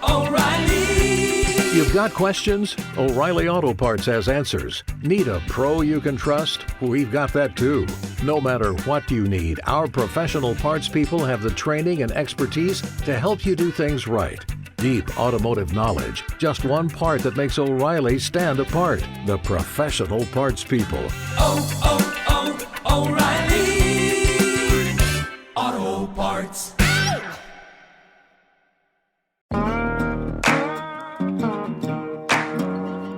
O'Reilly. You've got questions? O'Reilly Auto Parts has answers. Need a pro you can trust? We've got that too. No matter what you need, our professional parts people have the training and expertise to help you do things right. Deep automotive knowledge, just one part that makes O'Reilly stand apart. The professional parts people. O'Reilly Auto Parts.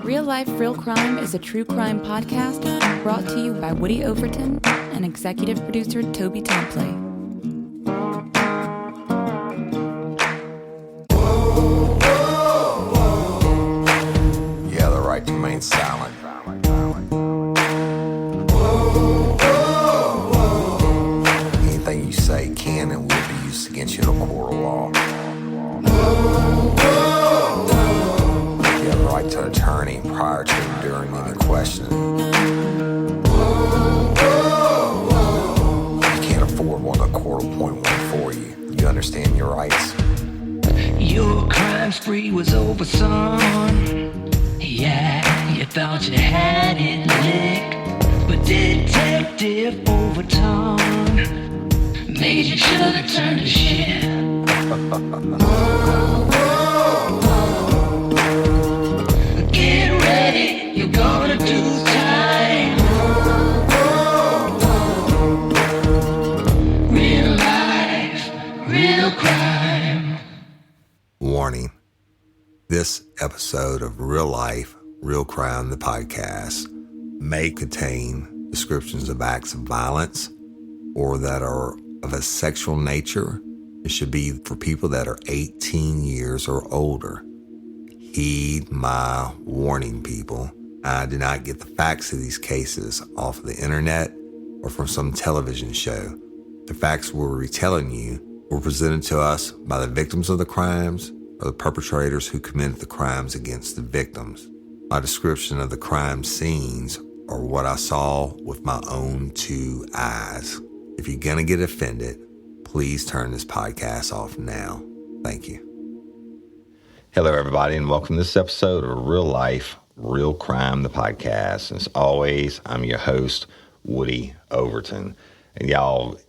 Real Life, Real Crime is a true crime podcast brought to you by Woody Overton and executive producer Toby Templey. Yeah, the right to remain silent. Anything you say can and will be used against you in a court of law. You have the right to an attorney prior to and during any questioning. You can't afford one, the court will appoint one for you. You understand your rights? Your crime spree was over, son. Yeah, you thought you had it licked, but Detective Overton made you sugar turn to shit. Get ready, you're gonna do time. Real life, real crime. Warning. This episode of Real Life, Real Crime, the podcast, may contain descriptions of acts of violence or that are of a sexual nature. It should be for people that are 18 years or older. Heed my warning, people. I do not get the facts of these cases off of the internet or from some television show. The facts we're retelling you were presented to us by the victims of the crimes or the perpetrators who committed the crimes against the victims. My description of the crime scenes are what I saw with my own two eyes. If you're gonna get offended, please turn this podcast off now. Thank you. Hello, everybody, and welcome to this episode of Real Life, Real Crime, the podcast. And as always, I'm your host, Woody Overton. And y'all,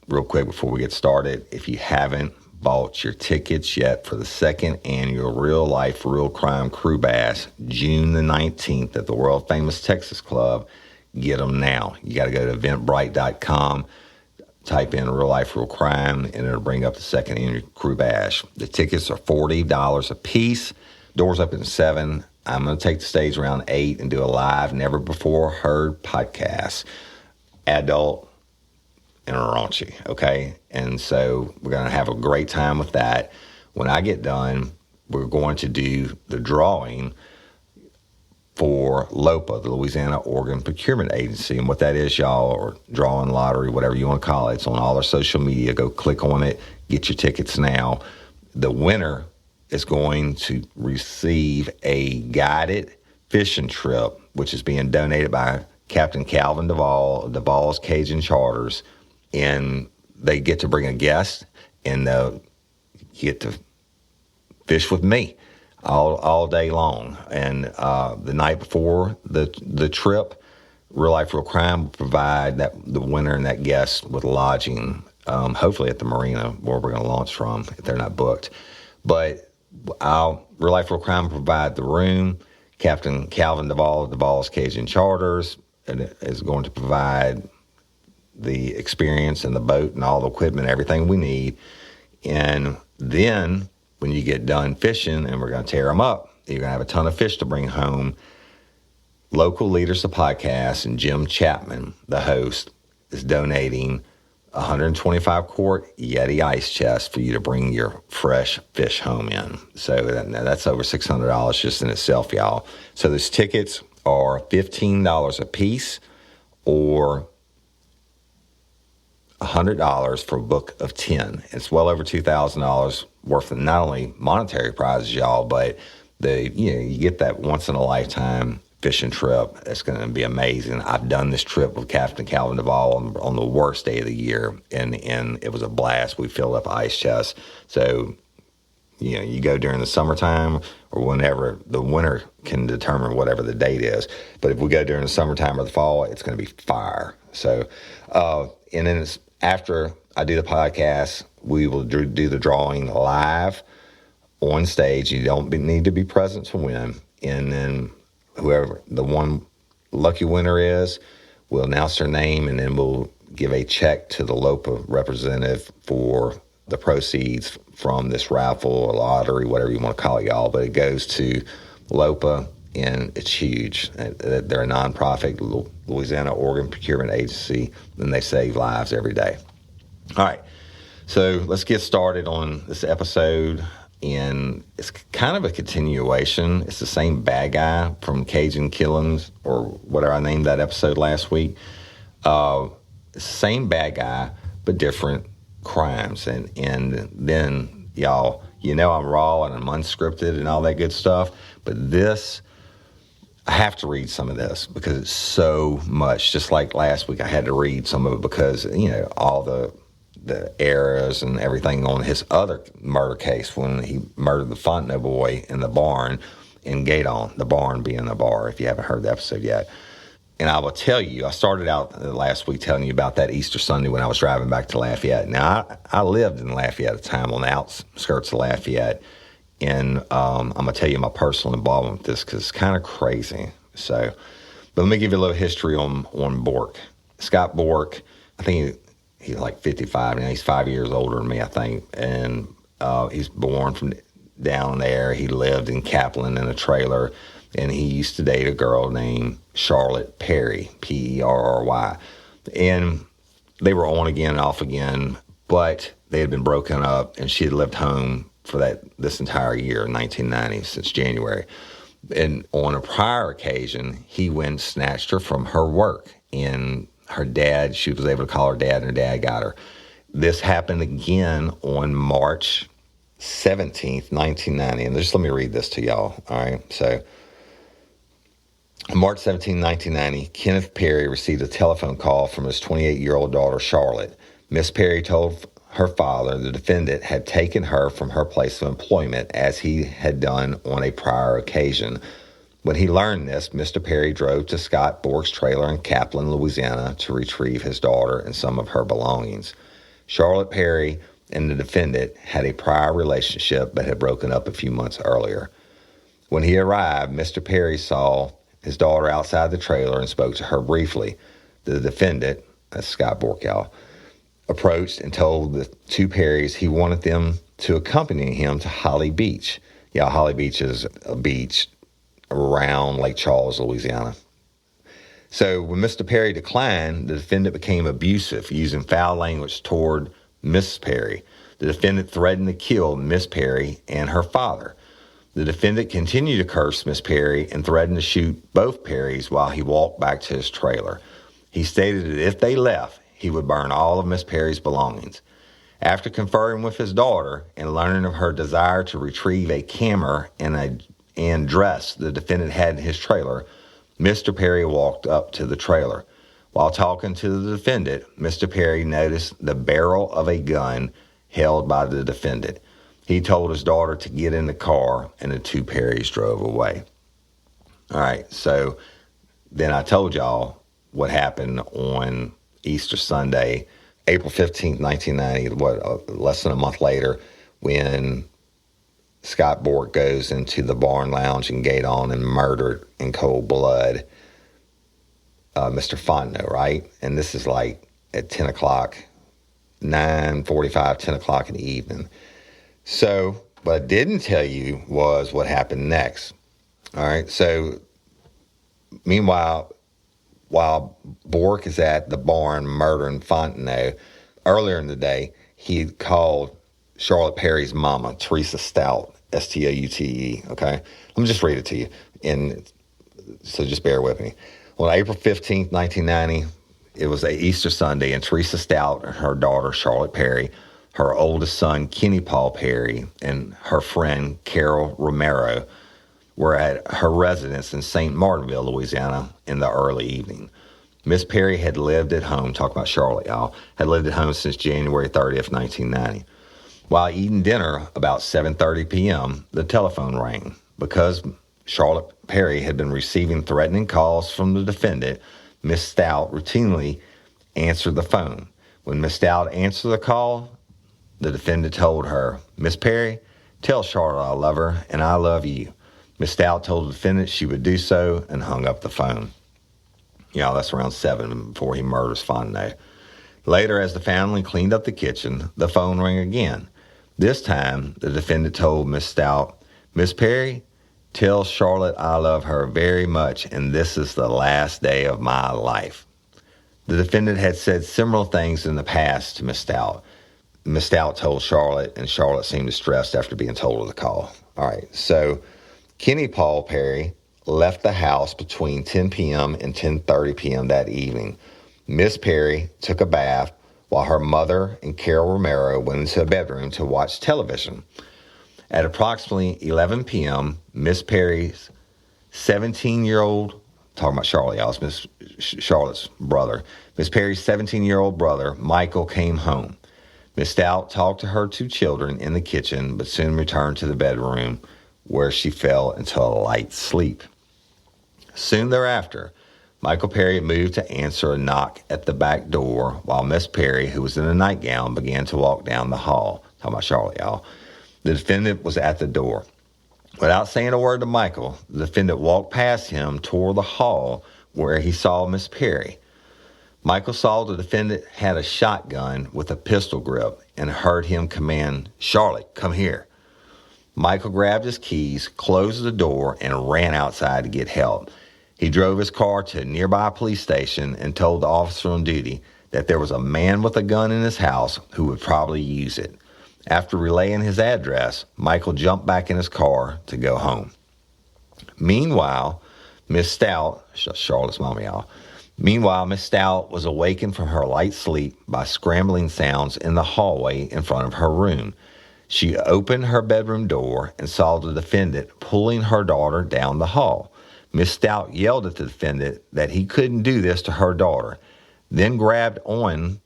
real quick before we get started, if you haven't bought your tickets yet for the second annual Real Life, Real Crime Crew Bash, June the 19th at the world famous Texas Club, get them now. You got to go to eventbrite.com, type in Real Life, Real Crime, and it'll bring up the second annual Crew Bash. The tickets are $40 a piece. Doors open at 7. I'm going to take the stage around 8 and do a live, never before heard podcast. Adult and raunchy, okay? And so we're going to have a great time with that. When I get done, we're going to do the drawing for LOPA, the Louisiana Organ Procurement Agency. And what that is, y'all, or drawing lottery, whatever you want to call it, it's on all our social media. Go click on it, get your tickets now. The winner is going to receive a guided fishing trip, which is being donated by Captain Calvin Duvall of Duvall's Cajun Charters. And they get to bring a guest, and you get to fish with me all day long. And the night before the trip, Real Life, Real Crime will provide the winner and that guest with lodging, hopefully at the marina where we're going to launch from if they're not booked. But Real Life, Real Crime will provide the room. Captain Calvin Duvall of Duvall's Cajun Charters is going to provide the experience and the boat and all the equipment, everything we need. And then when you get done fishing and we're going to tear them up, you're going to have a ton of fish to bring home. Local Leaders of Podcast and Jim Chapman, the host, is donating 125 quart Yeti ice chest for you to bring your fresh fish home in. So that's over $600 just in itself, y'all. So those tickets are $15 a piece or $100 for a book of 10. It's well over $2,000 worth of not only monetary prizes, y'all, but you get that once in a lifetime fishing trip. It's going to be amazing. I've done this trip with Captain Calvin Duvall on the worst day of the year, and it was a blast. We filled up ice chests. So You go during the summertime or whenever the winter can determine whatever the date is. But if we go during the summertime or the fall, it's going to be fire. So, and then after I do the podcast, we will do the drawing live on stage. You don't need to be present to win. And then whoever the one lucky winner is, we'll announce their name, and then we'll give a check to the LOPA representative for the proceeds from this raffle or lottery, whatever you want to call it, y'all. But it goes to LOPA, and it's huge. They're a nonprofit Louisiana Organ Procurement Agency, and they save lives every day. All right, so let's get started on this episode, and it's kind of a continuation. It's the same bad guy from Cajun Killings, or whatever I named that episode last week. Same bad guy, but different crimes. And then, y'all, I'm raw and I'm unscripted and all that good stuff. But this, I have to read some of this because it's so much. Just like last week, I had to read some of it because, all the errors and everything on his other murder case when he murdered the Fontenot boy in the barn in Gaydon, the barn being a bar, if you haven't heard the episode yet. And I will tell you, I started out last week telling you about that Easter Sunday when I was driving back to Lafayette. Now, I lived in Lafayette at the time, on the outskirts of Lafayette. And I'm going to tell you my personal involvement with this because it's kind of crazy. So, but let me give you a little history on Bork. Scott Bork, I think he's like 55. He's 5 years older than me, I think. And he's born from down there. He lived in Kaplan in a trailer. And he used to date a girl named Charlotte Perry, Perry. And they were on again and off again, but they had been broken up, and she had lived home for this entire year, 1990, since January. And on a prior occasion, he went and snatched her from her work. And her dad, she was able to call her dad, and her dad got her. This happened again on March 17th, 1990. And just let me read this to y'all, all right? So, on March 17, 1990, Kenneth Perry received a telephone call from his 28-year-old daughter, Charlotte. Miss Perry told her father the defendant had taken her from her place of employment as he had done on a prior occasion. When he learned this, Mr. Perry drove to Scott Bork's trailer in Kaplan, Louisiana, to retrieve his daughter and some of her belongings. Charlotte Perry and the defendant had a prior relationship but had broken up a few months earlier. When he arrived, Mr. Perry saw his daughter outside the trailer and spoke to her briefly. The defendant, that's Scott Bork, y'all, approached and told the two Perrys he wanted them to accompany him to Holly Beach. Yeah, Holly Beach is a beach around Lake Charles, Louisiana. So when Mr. Perry declined, the defendant became abusive, using foul language toward Miss Perry. The defendant threatened to kill Miss Perry and her father. The defendant continued to curse Miss Perry and threatened to shoot both Perrys while he walked back to his trailer. He stated that if they left, he would burn all of Miss Perry's belongings. After conferring with his daughter and learning of her desire to retrieve a camera and dress the defendant had in his trailer, Mr. Perry walked up to the trailer. While talking to the defendant, Mr. Perry noticed the barrel of a gun held by the defendant. He told his daughter to get in the car, and the two Perrys drove away. All right, so then I told y'all what happened on Easter Sunday, April 15th, 1990, less than a month later, when Scott Bork goes into the Barn Lounge in Gaydon and murdered in cold blood Mr. Fontenot, right? And this is like at 10 o'clock, 9:45, 10 o'clock in the evening. So what I didn't tell you was what happened next. All right. So meanwhile, while Bork is at the barn murdering Fontenot, earlier in the day, he called Charlotte Perry's mama, Teresa Stout, Stoute. Okay. Let me just read it to you. And so just bear with me. On April 15th, 1990, it was a Easter Sunday, and Teresa Stout and her daughter, Charlotte Perry, her oldest son, Kenny Paul Perry, and her friend, Carol Romero, were at her residence in St. Martinville, Louisiana, in the early evening. Miss Perry had lived at home, talk about Charlotte, y'all, had lived at home since January 30th, 1990. While eating dinner about 7:30 p.m., the telephone rang. Because Charlotte Perry had been receiving threatening calls from the defendant, Miss Stout routinely answered the phone. When Miss Stout answered the call, the defendant told her, "Miss Perry, tell Charlotte I love her and I love you." Miss Stout told the defendant she would do so and hung up the phone. That's around 7 before he murders Fontenay. Later, as the family cleaned up the kitchen, the phone rang again. This time, the defendant told Miss Stout, "Miss Perry, tell Charlotte I love her very much and this is the last day of my life." The defendant had said similar things in the past to Miss Stout. Miss Stout told Charlotte, and Charlotte seemed distressed after being told of the call. All right, so Kenny Paul Perry left the house between 10 p.m. and 10:30 p.m. that evening. Miss Perry took a bath while her mother and Carol Romero went into a bedroom to watch television. At approximately 11 p.m., Miss Perry's 17-year-old, talking about Charlotte, y'all, it's Miss Charlotte's brother, Miss Perry's 17-year-old brother, Michael, came home. Miss Stout talked to her 2 children in the kitchen, but soon returned to the bedroom where she fell into a light sleep. Soon thereafter, Michael Perry moved to answer a knock at the back door while Miss Perry, who was in a nightgown, began to walk down the hall. Talking about Charlotte, y'all. The defendant was at the door. Without saying a word to Michael, the defendant walked past him toward the hall where he saw Miss Perry. Michael saw the defendant had a shotgun with a pistol grip and heard him command, "Charlotte, come here." Michael grabbed his keys, closed the door, and ran outside to get help. He drove his car to a nearby police station and told the officer on duty that there was a man with a gun in his house who would probably use it. After relaying his address, Michael jumped back in his car to go home. Meanwhile, Miss Stout, Charlotte's mom, y'all. Meanwhile, Miss Stout was awakened from her light sleep by scrambling sounds in the hallway in front of her room. She opened her bedroom door and saw the defendant pulling her daughter down the hall. Miss Stout yelled at the defendant that he couldn't do this to her daughter, then grabbed on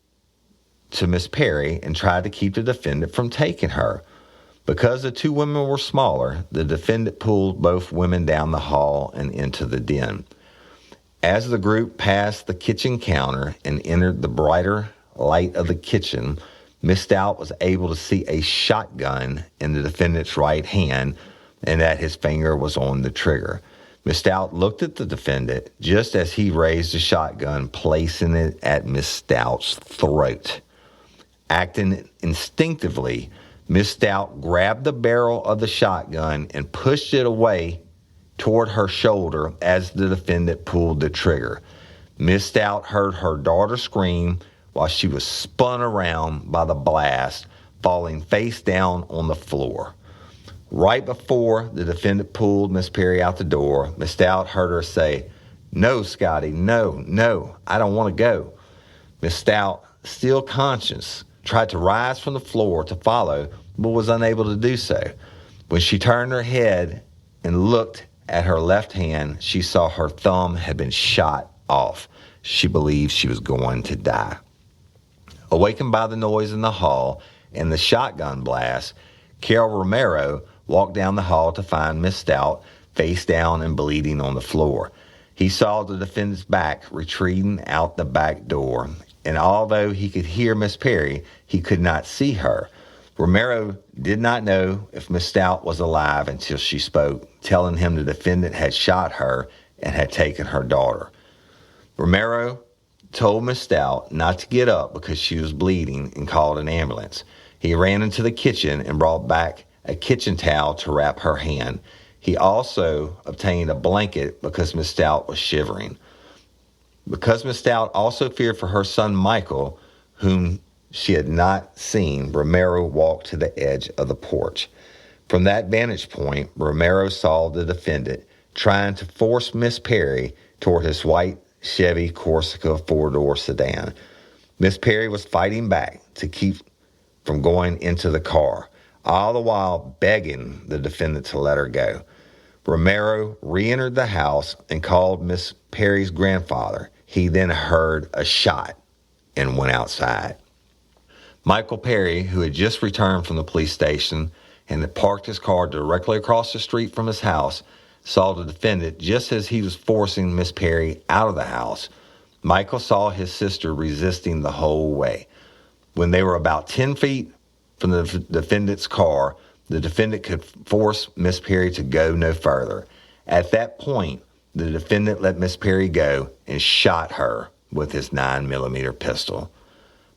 to Miss Perry and tried to keep the defendant from taking her. Because the 2 women were smaller, the defendant pulled both women down the hall and into the den. As the group passed the kitchen counter and entered the brighter light of the kitchen, Miss Stout was able to see a shotgun in the defendant's right hand and that his finger was on the trigger. Miss Stout looked at the defendant just as he raised the shotgun, placing it at Miss Stout's throat. Acting instinctively, Miss Stout grabbed the barrel of the shotgun and pushed it away toward her shoulder as the defendant pulled the trigger. Miss Stout heard her daughter scream while she was spun around by the blast, falling face down on the floor. Right before the defendant pulled Miss Perry out the door, Miss Stout heard her say, "No, Scotty, no, I don't want to go." Miss Stout, still conscious, tried to rise from the floor to follow, but was unable to do so. When she turned her head and looked at her left hand, she saw her thumb had been shot off. She believed she was going to die. Awakened by the noise in the hall and the shotgun blast, Carol Romero walked down the hall to find Miss Stout face down and bleeding on the floor. He saw the defendant's back retreating out the back door, and although he could hear Miss Perry, he could not see her. Romero did not know if Miss Stout was alive until she spoke, telling him the defendant had shot her and had taken her daughter. Romero told Miss Stout not to get up because she was bleeding and called an ambulance. He ran into the kitchen and brought back a kitchen towel to wrap her hand. He also obtained a blanket because Miss Stout was shivering. Because Miss Stout also feared for her son Michael, whom she had not seen, Romero walked to the edge of the porch. From that vantage point, Romero saw the defendant trying to force Miss Perry toward his white Chevy Corsica 4-door sedan. Miss Perry was fighting back to keep from going into the car, all the while begging the defendant to let her go. Romero re-entered the house and called Miss Perry's grandfather. He then heard a shot and went outside. Michael Perry, who had just returned from the police station and had parked his car directly across the street from his house, saw the defendant just as he was forcing Miss Perry out of the house. Michael saw his sister resisting the whole way. When they were about 10 feet from the defendant's car, the defendant could force Miss Perry to go no further. At that point, the defendant let Miss Perry go and shot her with his 9mm pistol.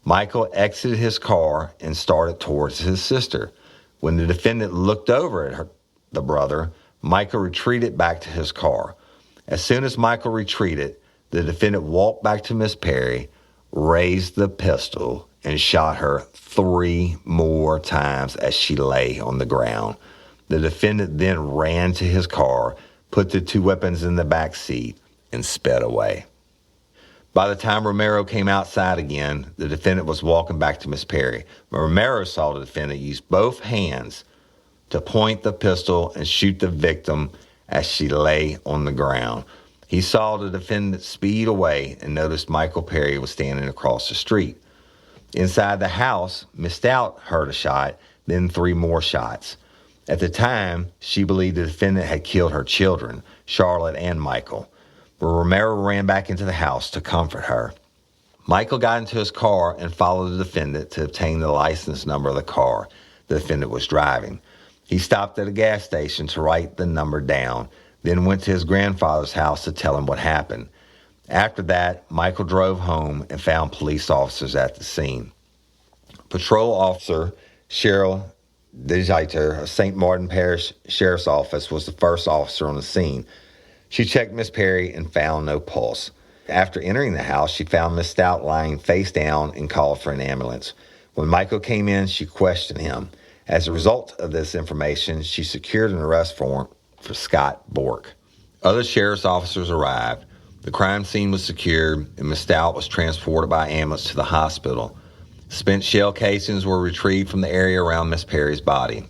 Michael exited his car and started towards his sister. When the defendant looked over at the brother, Michael retreated back to his car. As soon as Michael retreated, the defendant walked back to Miss Perry, raised the pistol, and shot her 3 more times as she lay on the ground. The defendant then ran to his car, put the 2 weapons in the back seat, and sped away. By the time Romero came outside again, the defendant was walking back to Miss Perry. Romero saw the defendant use both hands to point the pistol and shoot the victim as she lay on the ground. He saw the defendant speed away and noticed Michael Perry was standing across the street. Inside the house, Miss Stout heard a shot, then 3 more shots. At the time, she believed the defendant had killed her children, Charlotte and Michael. But Romero ran back into the house to comfort her. Michael got into his car and followed the defendant to obtain the license number of the car the defendant was driving. He stopped at a gas station to write the number down, then went to his grandfather's house to tell him what happened. After that, Michael drove home and found police officers at the scene. Patrol Officer Cheryl DeJeter of St. Martin Parish Sheriff's Office was the first officer on the scene. She checked Miss Perry and found no pulse. After entering the house, she found Miss Stout lying face down and called for an ambulance. When Michael came in, she questioned him. As a result of this information, she secured an arrest warrant for Scott Bork. Other sheriff's officers arrived. The crime scene was secured, and Miss Stout was transported by ambulance to the hospital. Spent shell casings were retrieved from the area around Miss Perry's body.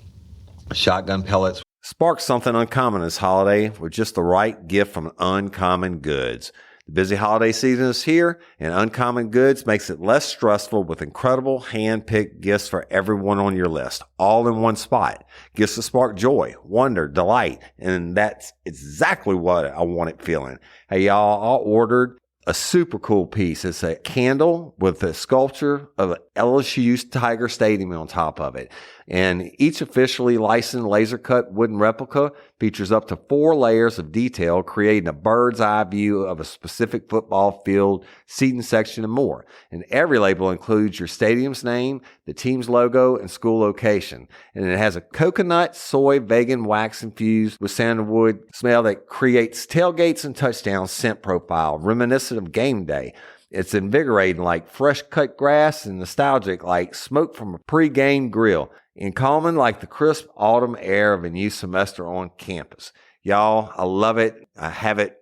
Shotgun pellets sparked something uncommon this holiday with just the right gift from Uncommon Goods. The busy holiday season is here, and Uncommon Goods makes it less stressful with incredible hand-picked gifts for everyone on your list, all in one spot. Gifts that spark joy, wonder, delight, and that's exactly what I wanted feeling. Hey, y'all, I ordered a super cool piece. It's a candle with a sculpture of LSU's Tiger Stadium on top of it. And each officially licensed laser-cut wooden replica features up to 4 layers of detail, creating a bird's eye view of a specific football field, seating section, and more. And every label includes your stadium's name, the team's logo, and school location. And it has a coconut, soy, vegan wax infused with sandalwood smell that creates tailgates and touchdown scent profile, reminiscent of game day. It's invigorating like fresh cut grass and nostalgic like smoke from a pre-game grill, and calming like the crisp autumn air of a new semester on campus. Y'all, I love it. I have it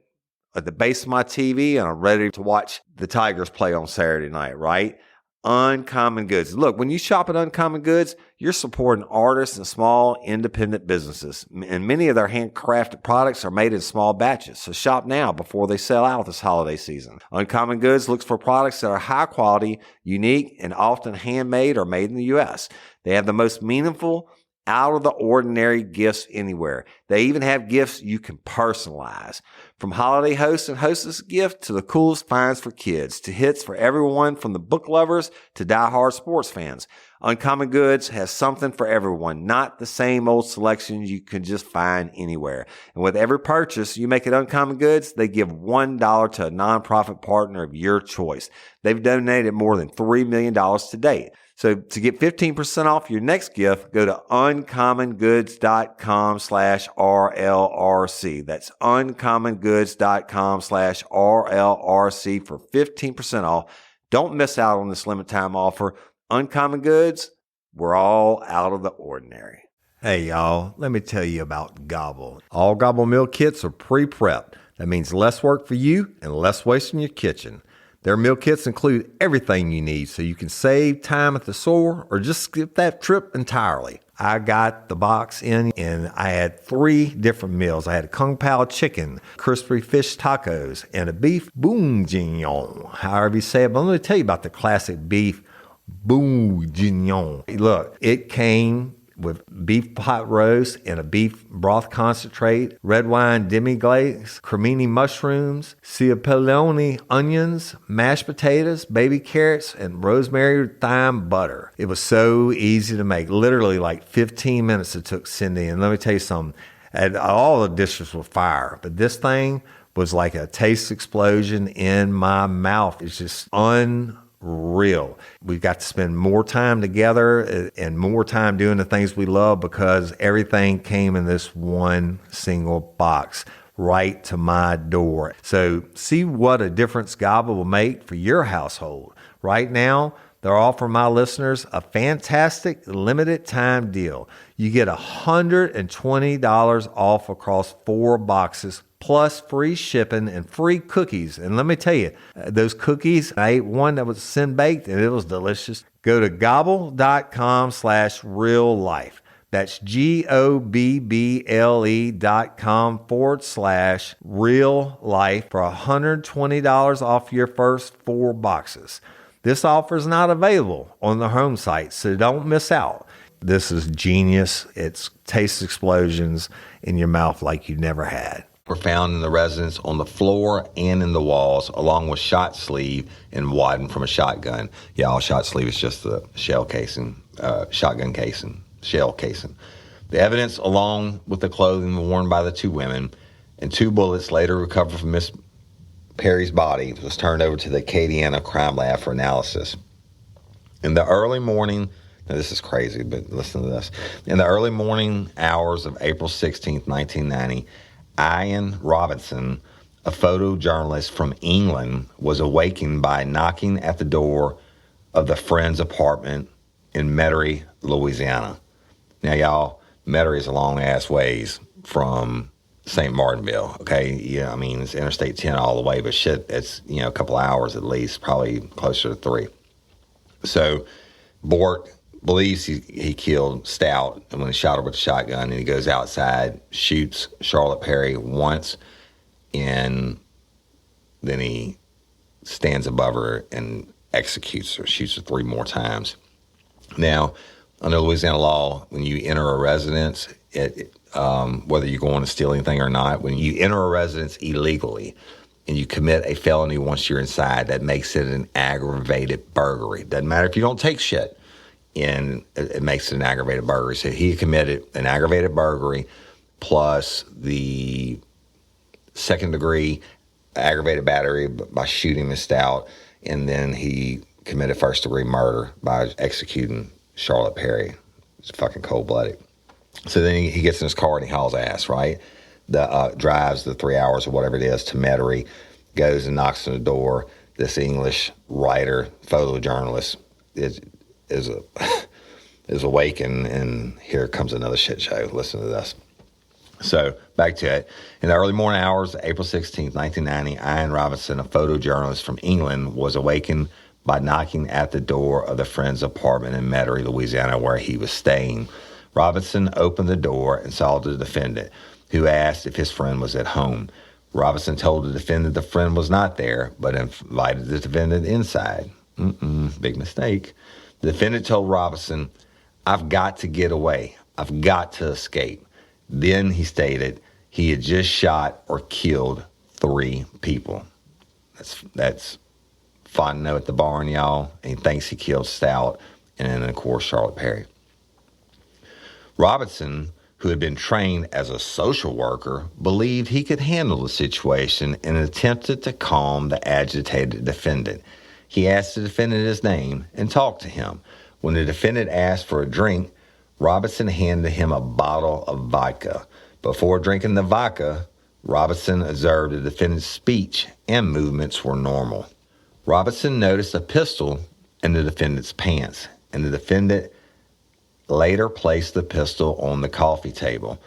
at the base of my TV, and I'm ready to watch the Tigers play on Saturday night, right? Uncommon Goods. Look, when you shop at Uncommon Goods, you're supporting artists and small independent businesses. And many of their handcrafted products are made in small batches. So shop now before they sell out this holiday season. Uncommon Goods looks for products that are high quality, unique, and often handmade or made in the U.S. They have the most meaningful, out of the ordinary gifts anywhere. They even have gifts you can personalize. From holiday hosts and hostess gift to the coolest finds for kids, to hits for everyone from the book lovers to diehard sports fans. Uncommon Goods has something for everyone, not the same old selections you can just find anywhere. And with every purchase you make at Uncommon Goods, they give $1 to a nonprofit partner of your choice. They've donated more than $3 million to date. So to get 15% off your next gift, go to uncommongoods.com/RLRC. That's uncommongoods.com/RLRC for 15% off. Don't miss out on this limited time offer. Uncommon Goods, we're all out of the ordinary. Hey, y'all, let me tell you about Gobble. All Gobble meal kits are pre-prepped. That means less work for you and less waste in your kitchen. Their meal kits include everything you need so you can save time at the store or just skip that trip entirely. I got the box in and I had 3 different meals. I had a Kung Pao chicken, crispy fish tacos, and a beef bourguignon, however you say it. But let me tell you about the classic beef bourguignon. Look, it came with beef pot roast and a beef broth concentrate, red wine demi-glace, cremini mushrooms, cipollone onions, mashed potatoes, baby carrots, and rosemary thyme butter. It was so easy to make. Literally like 15 minutes it took Cindy. And let me tell you something. And all the dishes were fire, but this thing was like a taste explosion in my mouth. It's just unreal. We've got to spend more time together and more time doing the things we love because everything came in this one single box right to my door. So see what a difference God will make for your household. Right now, they're offering my listeners a fantastic limited time deal. You get $120 off across 4 boxes plus free shipping and free cookies. And let me tell you, those cookies, I ate one that was sin baked and it was delicious. Go to gobble.com/reallife. That's GOBBLE.com/real-life for $120 off your first 4 boxes. This offer is not available on the home site, so don't miss out. This is genius. It's taste explosions in your mouth like you never had. Were found in the residence on the floor and in the walls, along with shot sleeve and wadding from a shotgun. Y'all, shot sleeve is just the shell casing, shotgun casing, shell casing. The evidence, along with the clothing worn by the 2 women, and 2 bullets later recovered from Miss Perry's body, was turned over to the Acadiana Crime Lab for analysis. In the early morning, now this is crazy, but listen to this. In the early morning hours of April 16th, 1990, Ian Robinson, a photojournalist from England, was awakened by knocking at the door of the friend's apartment in Merakey, Louisiana. Now, y'all, Merakey is a long-ass ways from St. Martinville, okay? Yeah, I mean, it's Interstate 10 all the way, but shit, it's, a couple hours at least, probably closer to 3. So, Bork believes he killed Stout and when he shot her with a shotgun, and he goes outside, shoots Charlotte Perry once, and then he stands above her and executes her, shoots her 3 more times. Now, under Louisiana law, when you enter a residence, whether you're going to steal anything or not, when you enter a residence illegally and you commit a felony once you're inside, that makes it an aggravated burglary. Doesn't matter if you don't take shit, and it makes it an aggravated burglary. So he committed an aggravated burglary plus the 2nd-degree aggravated battery by shooting Miss Stout, and then he committed 1st-degree murder by executing Charlotte Perry. It's fucking cold-blooded. So then he gets in his car and he hauls ass, right? Drives the 3 hours or whatever it is to Merakey, goes and knocks on the door. This English writer, photojournalist is awakened, and here comes another shit show. Listen to this. So back to it. In the early morning hours of April 16th, 1990, Ian Robinson, a photojournalist from England, was awakened by knocking at the door of the friend's apartment in Merakey, Louisiana, where he was staying. Robinson opened the door and saw the defendant, who asked if his friend was at home. Robinson told the defendant the friend was not there, but invited the defendant inside. Big mistake. The defendant told Robinson, "I've got to get away. I've got to escape." Then he stated he had just shot or killed 3 people. That's Fontenot at the barn, y'all. And he thinks he killed Stout and then, of course, Charlotte Perry. Robinson, who had been trained as a social worker, believed he could handle the situation and attempted to calm the agitated defendant. He asked the defendant his name and talked to him. When the defendant asked for a drink, Robinson handed him a bottle of vodka. Before drinking the vodka, Robinson observed the defendant's speech and movements were normal. Robinson noticed a pistol in the defendant's pants, and the defendant later placed the pistol on the coffee table.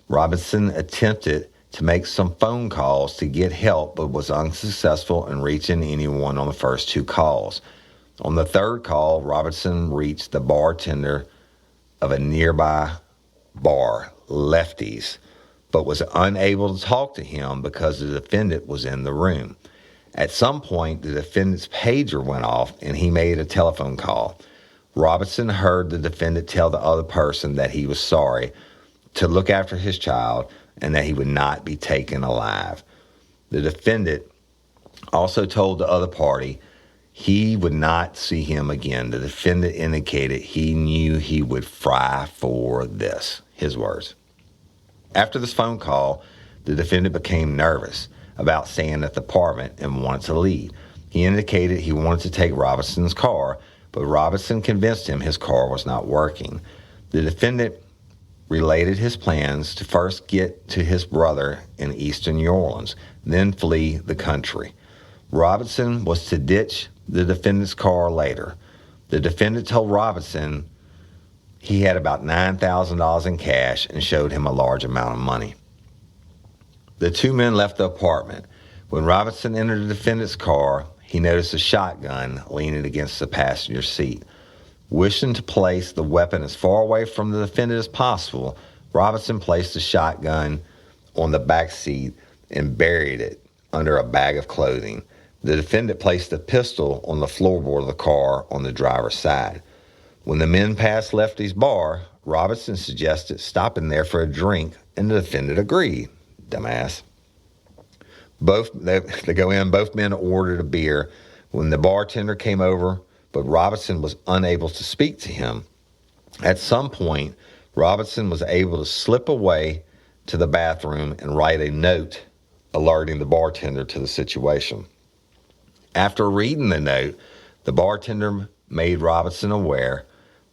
Robinson attempted to make some phone calls to get help, but was unsuccessful in reaching anyone on the first 2 calls. On the 3rd call, Robinson reached the bartender of a nearby bar, Lefty's, but was unable to talk to him because the defendant was in the room. At some point, the defendant's pager went off and he made a telephone call. Robinson heard the defendant tell the other person that he was sorry, to look after his child, and that he would not be taken alive. The defendant also told the other party he would not see him again. The defendant indicated he knew he would fry for this, his words. After this phone call, the defendant became nervous about staying at the apartment and wanted to leave. He indicated he wanted to take Robinson's car, but Robinson convinced him his car was not working. The defendant related his plans to first get to his brother in eastern New Orleans, then flee the country. Robinson was to ditch the defendant's car later. The defendant told Robinson he had about $9,000 in cash and showed him a large amount of money. The two men left the apartment. When Robinson entered the defendant's car, he noticed a shotgun leaning against the passenger seat. Wishing to place the weapon as far away from the defendant as possible, Robinson placed the shotgun on the back seat and buried it under a bag of clothing. The defendant placed the pistol on the floorboard of the car on the driver's side. When the men passed Lefty's bar, Robinson suggested stopping there for a drink, and the defendant agreed. Dumbass. They go in, both men ordered a beer. When the bartender came over, but Robinson was unable to speak to him. At some point, Robinson was able to slip away to the bathroom and write a note alerting the bartender to the situation. After reading the note, the bartender made Robinson aware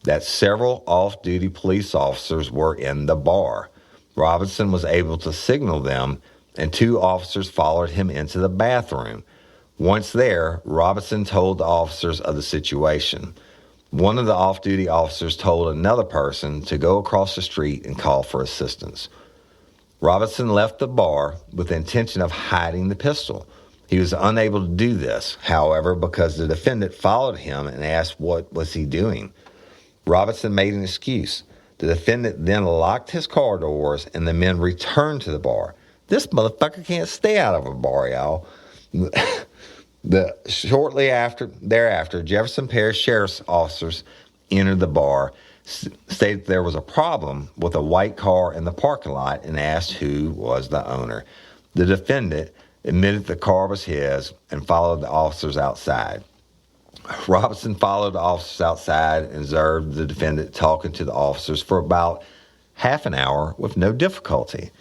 that several off-duty police officers were in the bar. Robinson was able to signal them, and two officers followed him into the bathroom. Once there, Robinson told the officers of the situation. One of the off-duty officers told another person to go across the street and call for assistance. Robinson left the bar with the intention of hiding the pistol. He was unable to do this, however, because the defendant followed him and asked what was he doing. Robinson made an excuse. The defendant then locked his car doors, and the men returned to the bar. This motherfucker can't stay out of a bar, y'all. Shortly thereafter, Jefferson Parish sheriff's officers entered the bar, stated there was a problem with a white car in the parking lot, and asked who was the owner. The defendant admitted the car was his and followed the officers outside. Robinson followed the officers outside and observed the defendant talking to the officers for about half an hour with no difficulty.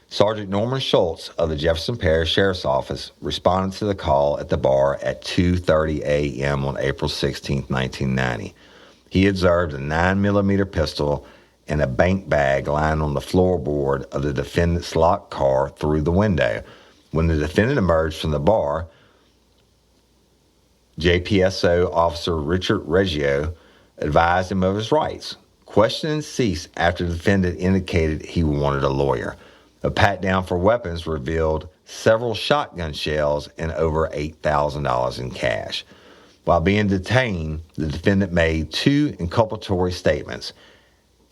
Sergeant Norman Schultz of the Jefferson Parish Sheriff's Office responded to the call at the bar at 2:30 a.m. on April 16, 1990. He observed a 9mm pistol and a bank bag lying on the floorboard of the defendant's locked car through the window. When the defendant emerged from the bar, JPSO Officer Richard Reggio advised him of his rights. Questioning ceased after the defendant indicated he wanted a lawyer. A pat-down for weapons revealed several shotgun shells and over $8,000 in cash. While being detained, the defendant made two inculpatory statements.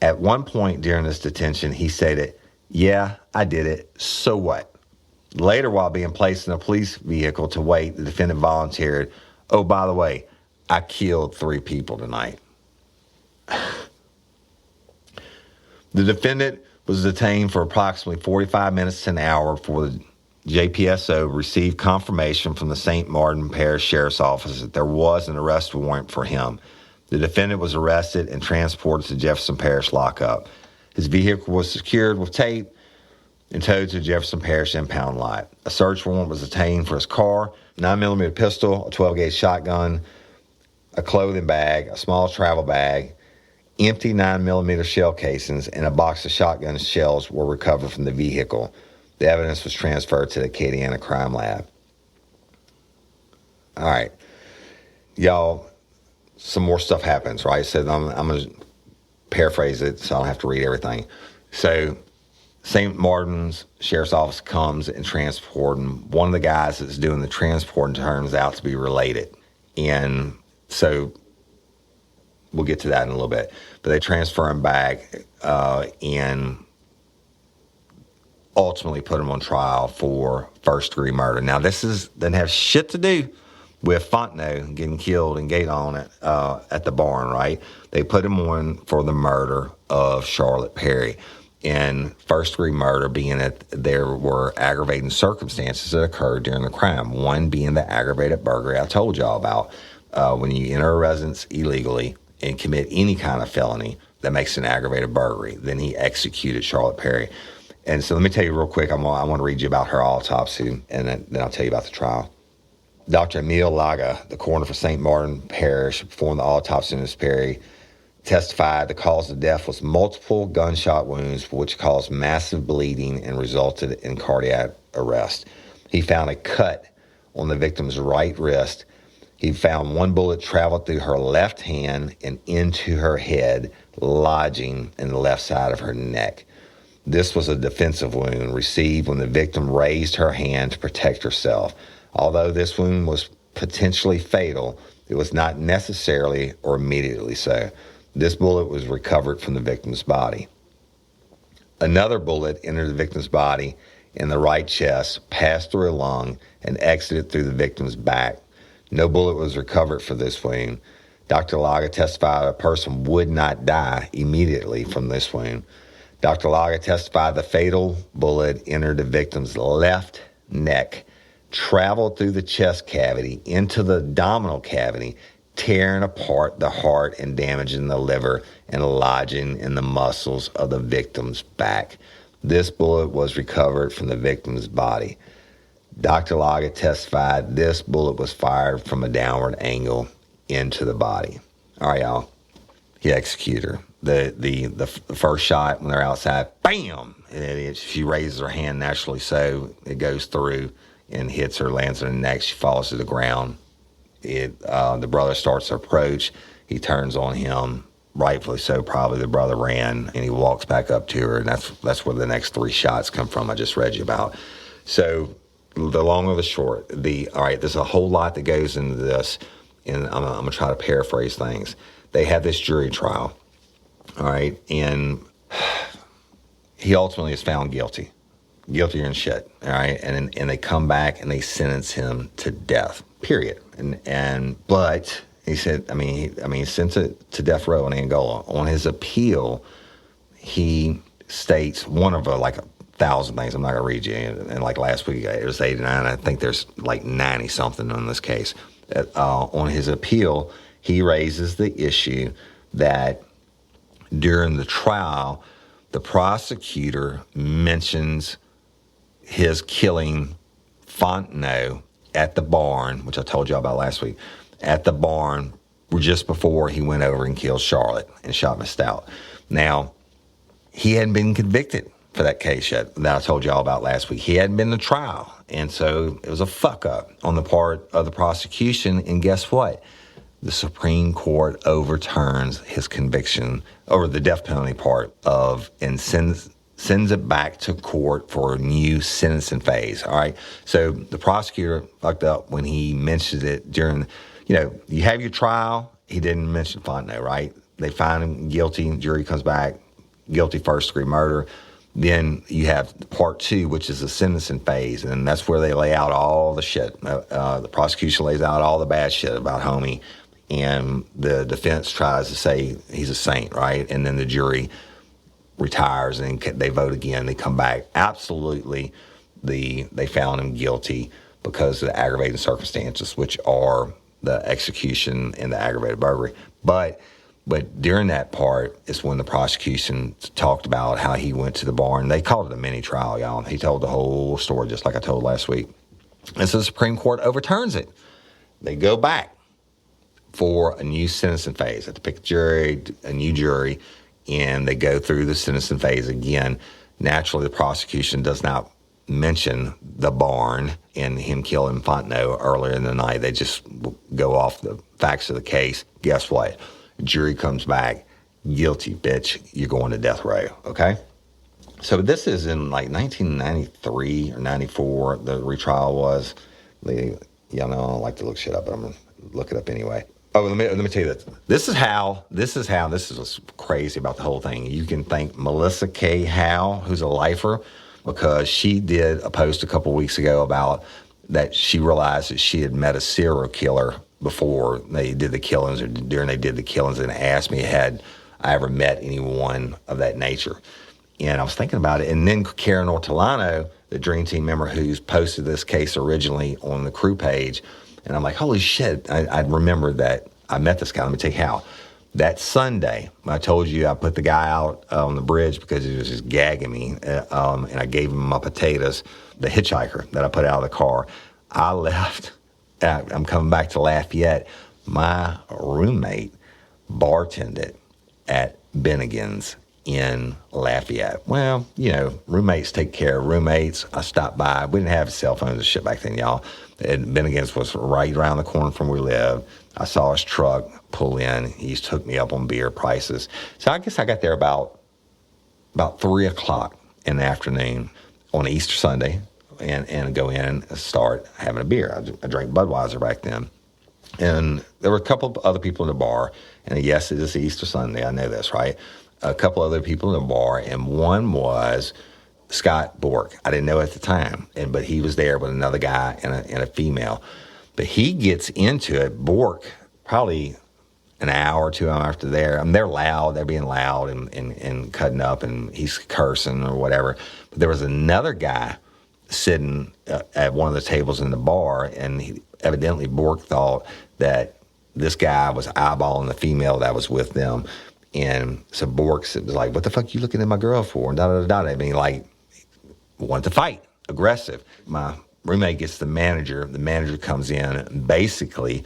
At one point during this detention, he stated, "Yeah, I did it. So what?" Later, while being placed in a police vehicle to wait, the defendant volunteered, "Oh, by the way, I killed 3 people tonight." The defendant was detained for approximately 45 minutes to an hour before the JPSO received confirmation from the St. Martin Parish Sheriff's Office that there was an arrest warrant for him. The defendant was arrested and transported to Jefferson Parish lockup. His vehicle was secured with tape and towed to Jefferson Parish impound lot. A search warrant was obtained for his car, 9mm pistol, a 12-gauge shotgun, a clothing bag, a small travel bag, empty 9mm shell casings, and a box of shotgun shells were recovered from the vehicle. The evidence was transferred to the Acadiana Crime Lab. All right. Y'all, some more stuff happens, right? So I'm going to paraphrase it so I don't have to read everything. So St. Martin's Sheriff's Office comes and transporting. One of the guys that's doing the transporting turns out to be related. And so we'll get to that in a little bit. But they transfer him back and ultimately put him on trial for first-degree murder. Now, this doesn't have shit to do with Fontenot getting killed and gate on it at the barn, right? They put him on for the murder of Charlotte Perry. And first-degree murder being that there were aggravating circumstances that occurred during the crime. One being the aggravated burglary I told y'all about. When you enter a residence illegally and commit any kind of felony that makes an aggravated burglary, then he executed Charlotte Perry. And so let me tell you real quick, I want to read you about her autopsy, and then I'll tell you about the trial. Dr. Emile Laga, the coroner for St. Martin Parish, performed the autopsy on Miss Perry, testified the cause of death was multiple gunshot wounds, which caused massive bleeding and resulted in cardiac arrest. He found a cut on the victim's right wrist. He found one bullet traveled through her left hand and into her head, lodging in the left side of her neck. This was a defensive wound received when the victim raised her hand to protect herself. Although this wound was potentially fatal, it was not necessarily or immediately so. This bullet was recovered from the victim's body. Another bullet entered the victim's body in the right chest, passed through a lung, and exited through the victim's back. No bullet was recovered for this wound. Dr. Laga testified a person would not die immediately from this wound. Dr. Laga testified the fatal bullet entered the victim's left neck, traveled through the chest cavity into the abdominal cavity, tearing apart the heart and damaging the liver and lodging in the muscles of the victim's back. This bullet was recovered from the victim's body. Dr. Laga testified this bullet was fired from a downward angle into the body. All right, y'all. He executed her. The first shot when they're outside, bam! She raises her hand naturally, so it goes through and hits her, lands on the neck. She falls to the ground. The brother starts to approach. He turns on him, rightfully so. Probably the brother ran, and he walks back up to her, and that's where the next three shots come from. I just read you about. So the long or the short, all right. There's a whole lot that goes into this, and I'm gonna try to paraphrase things. They had this jury trial, all right, and he ultimately is found guilty. Guiltier than shit, all right, and they come back and they sentence him to death. Period. But he said, he sent it to death row in Angola. On his appeal, he states one of like 1,000 things. I'm not gonna read you. And like last week, it was 89. I think there's like 90 something on this case. On his appeal, he raises the issue that during the trial, the prosecutor mentions his killing Fontenot at the barn, which I told you about last week, at the barn just before he went over and killed Charlotte and shot Miss Stout. Now, he hadn't been convicted for that case yet that I told you all about last week. He hadn't been to trial. And so it was a fuck up on the part of the prosecution. And guess what? The Supreme Court overturns his conviction over the death penalty part and sends it back to court for a new sentencing phase. All right. So the prosecutor fucked up when he mentioned it during, you have your trial. He didn't mention Fontenot, right? They find him guilty. Jury comes back, guilty first degree murder. Then you have part two, which is the sentencing phase. And that's where they lay out all the shit. The prosecution lays out all the bad shit about Homie. And the defense tries to say he's a saint, right? And then the jury retires and they vote again. They come back. Absolutely, they found him guilty because of the aggravating circumstances, which are the execution and the aggravated burglary. But during that part is when the prosecution talked about how he went to the barn. They called it a mini trial, y'all. He told the whole story just like I told last week. And so the Supreme Court overturns it. They go back for a new sentencing phase. They have to pick a new jury, and they go through the sentencing phase again. Naturally, the prosecution does not mention the barn and him killing Fontenot earlier in the night. They just go off the facts of the case. Guess what? Jury comes back, guilty, bitch. You're going to death row, okay? So this is in like 1993 or 94, the retrial was. I don't like to look shit up, but I'm going to look it up anyway. Oh, let me tell you this. This is what's crazy about the whole thing. You can thank Melissa K. Howe, who's a lifer, because she did a post a couple weeks ago about that she realized that she had met a serial killer before they did the killings or during they did the killings, and asked me had I ever met anyone of that nature. And I was thinking about it. And then Karen Ortolano, the Dream Team member who's posted this case originally on the crew page, and I'm like, holy shit, I remembered that I met this guy. Let me tell you how. That Sunday, I told you I put the guy out on the bridge because he was just gagging me, and I gave him my potatoes, the hitchhiker that I put out of the car. I left. I'm coming back to Lafayette. My roommate bartended at Bennigan's in Lafayette. Well, you know, roommates take care of roommates. I stopped by. We didn't have cell phones and shit back then, y'all. And Bennigan's was right around the corner from where we lived. I saw his truck pull in. He just hooked me up on beer prices. So I guess I got there about 3 o'clock in the afternoon on Easter Sunday and go in and start having a beer. I drank Budweiser back then. And there were a couple of other people in the bar. And yes, it is Easter Sunday. I know this, right? A couple other people in the bar, and one was Scott Bork. I didn't know at the time, but he was there with another guy and a female. But he gets into it. Bork, probably an hour or 2 hours after there. I mean, they're loud. They're being loud and cutting up, and he's cursing or whatever. But there was another guy sitting at one of the tables in the bar, and evidently Bork thought that this guy was eyeballing the female that was with them. And so Bork was like, what the fuck you looking at my girl for? And da-da-da-da. I mean, like, wanted to fight, aggressive. My roommate gets the manager. The manager comes in and basically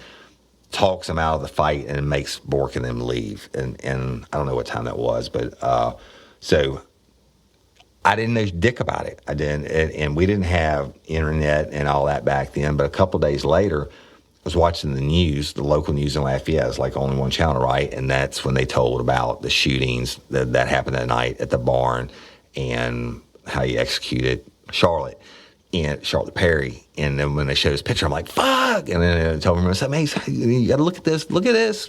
talks him out of the fight and makes Bork and them leave. And I don't know what time that was, but so I didn't know dick about it. I didn't, and we didn't have internet and all that back then. But a couple days later, I was watching the news, the local news in Lafayette. It's like only one channel, right? And that's when they told about the shootings that happened that night at the barn and how he executed Charlotte Perry. And then when they showed his picture, I'm like, fuck! And then I told him, I said, man, you got to look at this.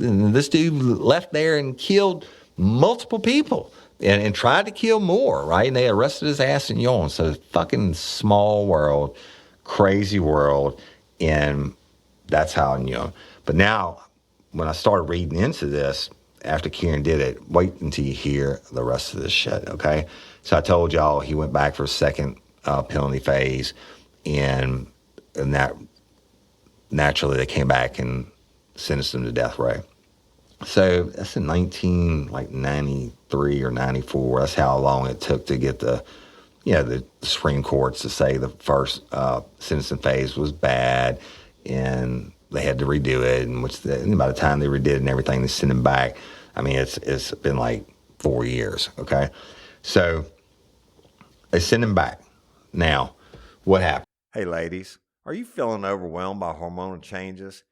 And this dude left there and killed multiple people and tried to kill more, right? And they arrested his ass in Yon. So fucking small world, crazy world. And that's how I knew him. But now, when I started reading into this, after Kieran did it, wait until you hear the rest of this shit, okay? So I told y'all he went back for a second penalty phase, and that naturally they came back and sentenced him to death row. So that's in 1993 or 94. That's how long it took to get the Supreme Courts to say the first sentencing phase was bad, and they had to redo it. And by the time they redid it and everything, they sent him back. I mean, it's been like 4 years. Okay, so they sent him back. Now, what happened? Hey, ladies, are you feeling overwhelmed by hormonal changes?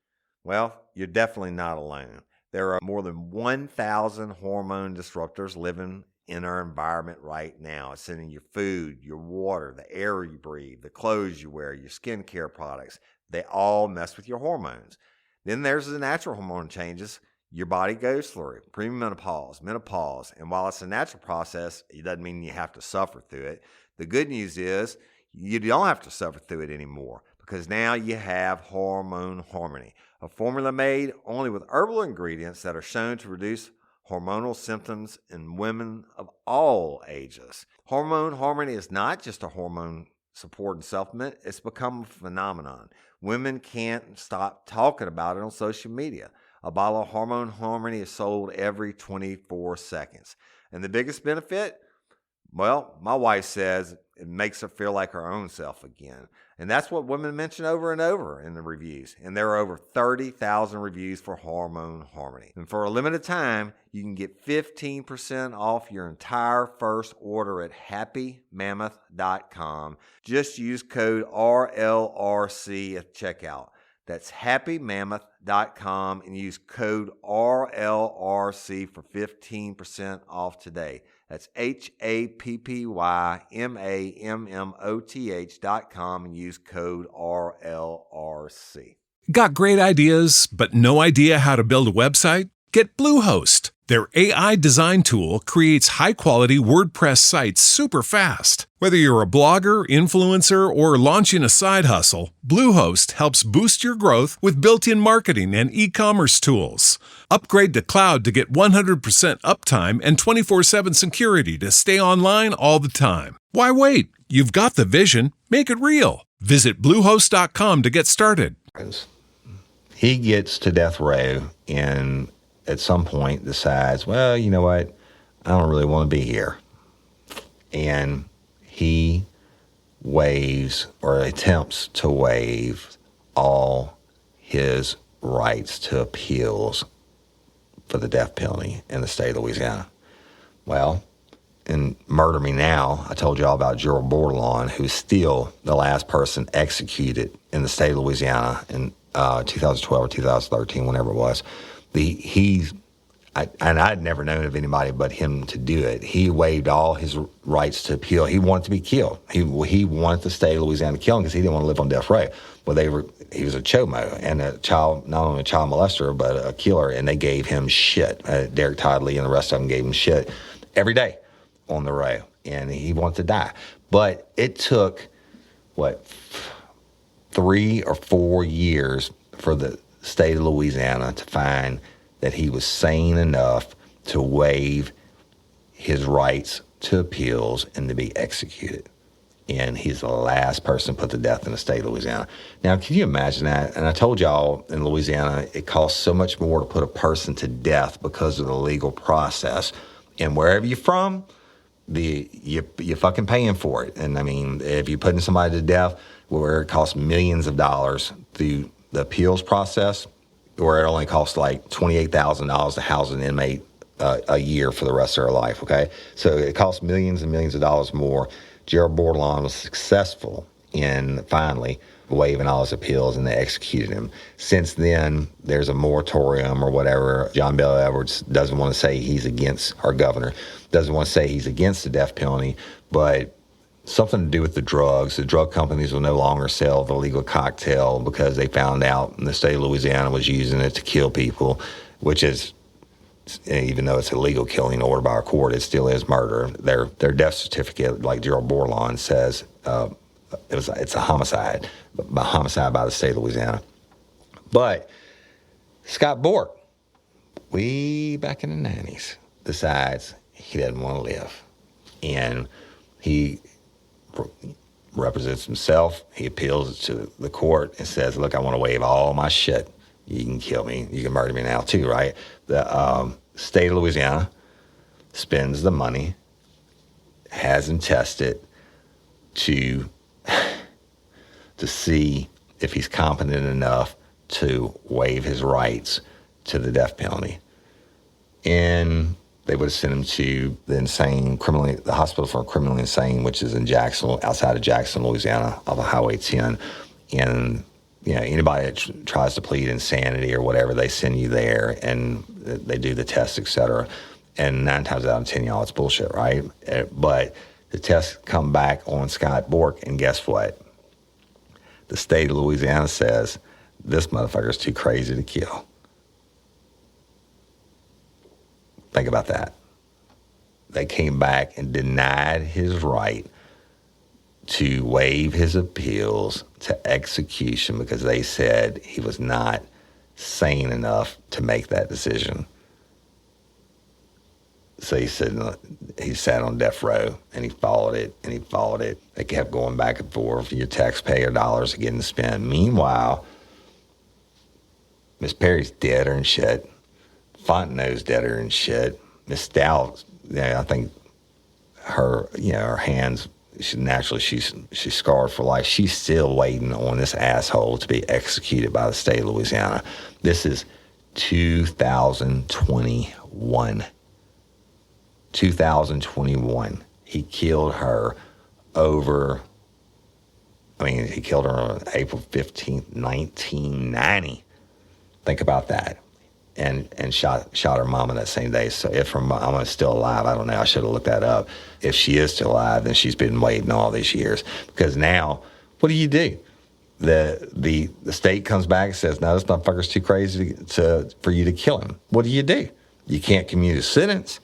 Well, you're definitely not alone. There are more than 1,000 hormone disruptors living in our environment right now. It's in your food, your water, the air you breathe, the clothes you wear, your skincare products. They all mess with your hormones. Then there's the natural hormone changes your body goes through, premenopause, menopause. And while it's a natural process, it doesn't mean you have to suffer through it. The good news is you don't have to suffer through it anymore, because now you have Hormone Harmony, a formula made only with herbal ingredients that are shown to reduce hormonal symptoms in women of all ages. Hormone Harmony is not just a hormone support and supplement. It's become a phenomenon. Women can't stop talking about it on social media. A bottle of Hormone Harmony is sold every 24 seconds. And the biggest benefit? Well, my wife says it makes her feel like her own self again. And that's what women mention over and over in the reviews. And there are over 30,000 reviews for Hormone Harmony. And for a limited time, you can get 15% off your entire first order at happymammoth.com. Just use code RLRC at checkout. That's happymammoth.com and use code RLRC for 15% off today. That's happymammoth.com and use code RLRC. Got great ideas, but no idea how to build a website? Get Bluehost. Their AI design tool creates high-quality WordPress sites super fast. Whether you're a blogger, influencer, or launching a side hustle, Bluehost helps boost your growth with built-in marketing and e-commerce tools. Upgrade to cloud to get 100% uptime and 24/7 security to stay online all the time. Why wait? You've got the vision. Make it real. Visit Bluehost.com to get started. He gets to death row and at some point decides, well, you know what? I don't really want to be here. And he waives or attempts to waive all his rights to appeals for the death penalty in the state of Louisiana. Well, in Murder Me Now, I told you all about Gerald Bordelon, who's still the last person executed in the state of Louisiana in 2012 or 2013, whenever it was. I'd never known of anybody but him to do it. He waived all his rights to appeal. He wanted to be killed. He wanted the state of Louisiana to kill him because he didn't want to live on death row. Well, he was a chomo and not only a child molester, but a killer, and they gave him shit. Derek Toddley and the rest of them gave him shit every day on the row, and he wanted to die. But it took, 3 or 4 years for the state of Louisiana to find that he was sane enough to waive his rights to appeals and to be executed. And he's the last person put to death in the state of Louisiana. Now, can you imagine that? And I told y'all in Louisiana, it costs so much more to put a person to death because of the legal process. And wherever you're from, you're fucking paying for it. And I mean, if you're putting somebody to death where it costs millions of dollars through the appeals process, where it only costs like $28,000 to house an inmate a year for the rest of their life, okay? So it costs millions and millions of dollars more. Gerald Bordelon was successful in finally waiving all his appeals, and they executed him. Since then, there's a moratorium or whatever. John Bel Edwards doesn't want to say he's against, our governor, doesn't want to say he's against the death penalty, but something to do with the drugs. The drug companies will no longer sell the legal cocktail because they found out the state of Louisiana was using it to kill people, which is, even though it's illegal killing ordered by a court, it still is murder. Their death certificate, like Gerald Bordelon says, it's a homicide by the state of Louisiana. But Scott Bork, way back in the 90s, decides he doesn't want to live. And he represents himself. He appeals to the court and says, look, I want to waive all my shit. You can kill me. You can murder me now too, right? The state of Louisiana spends the money, has him tested to see if he's competent enough to waive his rights to the death penalty. And they would have sent him to the hospital for criminally insane, which is in Jackson, outside of Jackson, Louisiana, off of Highway 10. And anybody that tries to plead insanity or whatever, they send you there and they do the tests, etc. And 9 times out of 10, y'all, it's bullshit, right? But the tests come back on Scott Bork, and guess what? The state of Louisiana says this motherfucker's too crazy to kill. Think about that. They came back and denied his right to waive his appeals to execution because they said he was not sane enough to make that decision. So he sat on death row, and he followed it, and he followed it. They kept going back and forth. Your taxpayer dollars are getting spent. Meanwhile, Miss Perry's deader and shit. Fontenot's deader and shit. Miss Stout, I think her hands, she's scarred for life. She's still waiting on this asshole to be executed by the state of Louisiana. This is 2021. 2021. He killed her he killed her on April 15th, 1990. Think about that. And shot her mama that same day. So if her mama is still alive, I don't know. I should have looked that up. If she is still alive, then she's been waiting all these years. Because now, what do? The state comes back and says, no, this motherfucker's too crazy for you to kill him. What do? you can't commute a sentence.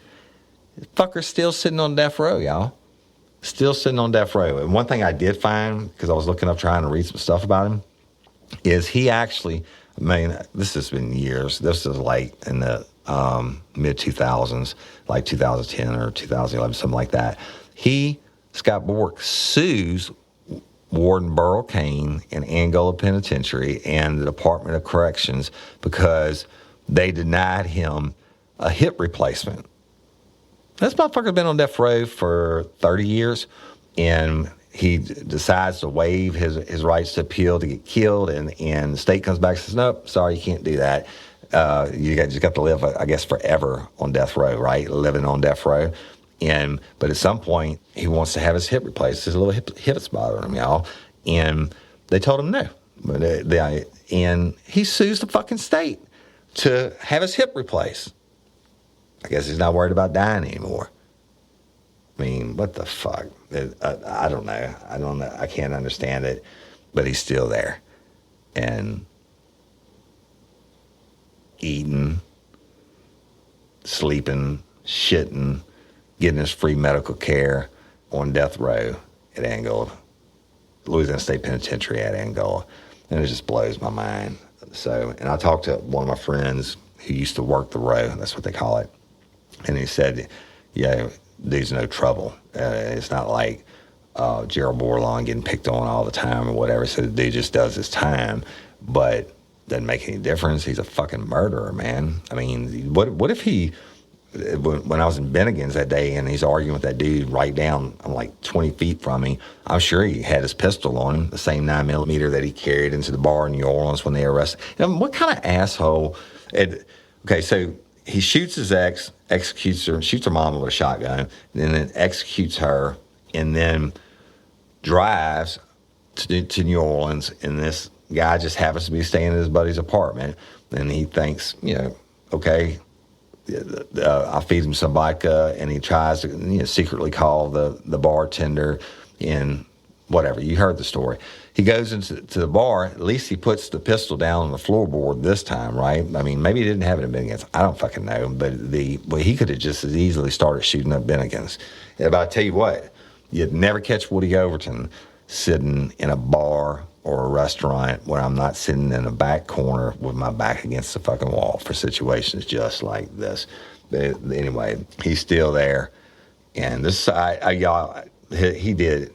The fucker's still sitting on death row, y'all. Still sitting on death row. And one thing I did find, because I was looking up trying to read some stuff about him, is he actually, I mean, this has been years. This is like in the mid-2000s, like 2010 or 2011, something like that. Scott Bork, sues Warden Burl Cain and Angola Penitentiary and the Department of Corrections because they denied him a hip replacement. This motherfucker's been on death row for 30 years, and he decides to waive his rights to appeal to get killed, and the state comes back and says, nope, sorry, you can't do that. You just got to live, I guess, forever on death row, right? Living on death row. But at some point, he wants to have his hip replaced. There's a little hip's bothering him, y'all. And they told him no. And he sues the fucking state to have his hip replaced. I guess he's not worried about dying anymore. I mean, what the fuck? I don't know. I can't understand it. But he's still there. And eating, sleeping, shitting, getting his free medical care on death row at Angola, Louisiana State Penitentiary at Angola. And it just blows my mind. And I talked to one of my friends who used to work the row. That's what they call it. And he said, yeah, dude's no trouble. It's not like Gerald Borlaug getting picked on all the time or whatever. So the dude just does his time, but doesn't make any difference. He's a fucking murderer, man. I mean, what if he, when I was in Bennigan's that day and he's arguing with that dude right down, I'm like 20 feet from me, I'm sure he had his pistol on him, the same 9mm that he carried into the bar in New Orleans when they arrested him. What kind of asshole? Okay, so he shoots his ex, executes her, shoots her mom with a shotgun, and then executes her, and then drives to New Orleans, and this guy just happens to be staying in his buddy's apartment, and he thinks, okay, I'll feed him some vodka, and he tries to secretly call the bartender, and whatever. You heard the story. He goes into the bar. At least he puts the pistol down on the floorboard this time, right? I mean, maybe he didn't have it in Bennigan's. I don't fucking know. But he could have just as easily started shooting up Bennigan's. But I tell you what, you'd never catch Woody Overton sitting in a bar or a restaurant when I'm not sitting in a back corner with my back against the fucking wall for situations just like this. But anyway, he's still there. And this, he did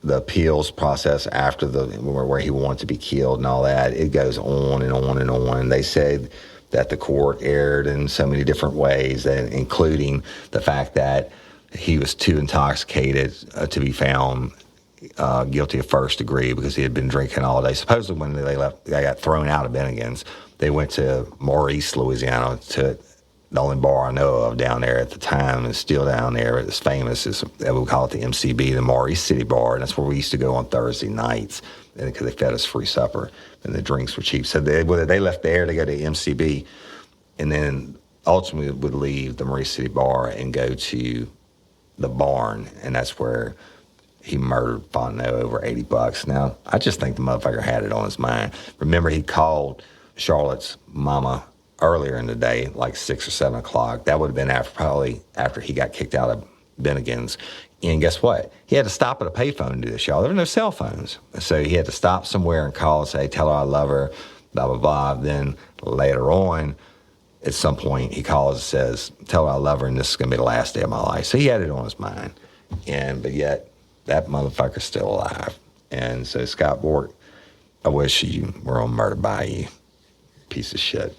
the appeals process after where he wanted to be killed and all that. It goes on and on and on. They said that the court erred in so many different ways, including the fact that he was too intoxicated to be found guilty of first degree because he had been drinking all day. Supposedly when they got thrown out of Bennigan's, they went to Maurice, Louisiana, to the only bar I know of down there at the time, is still down there. It's famous. We call it the MCB, the Maurice City Bar, and that's where we used to go on Thursday nights because they fed us free supper and the drinks were cheap. So they left there to go to MCB, and then ultimately would leave the Maurice City Bar and go to the barn, and that's where he murdered Fontenot over $80. Now, I just think the motherfucker had it on his mind. Remember, he called Charlotte's mama earlier in the day, like 6 or 7 o'clock. That would have been after he got kicked out of Bennigan's. And guess what? He had to stop at a payphone to do this, y'all. There were no cell phones. So he had to stop somewhere and call and say, tell her I love her, blah, blah, blah. Then later on, at some point, he calls and says, tell her I love her, and this is going to be the last day of my life. So he had it on his mind. But yet, that motherfucker's still alive. And so, Scott Bork, I wish you were on Murder by You, piece of shit.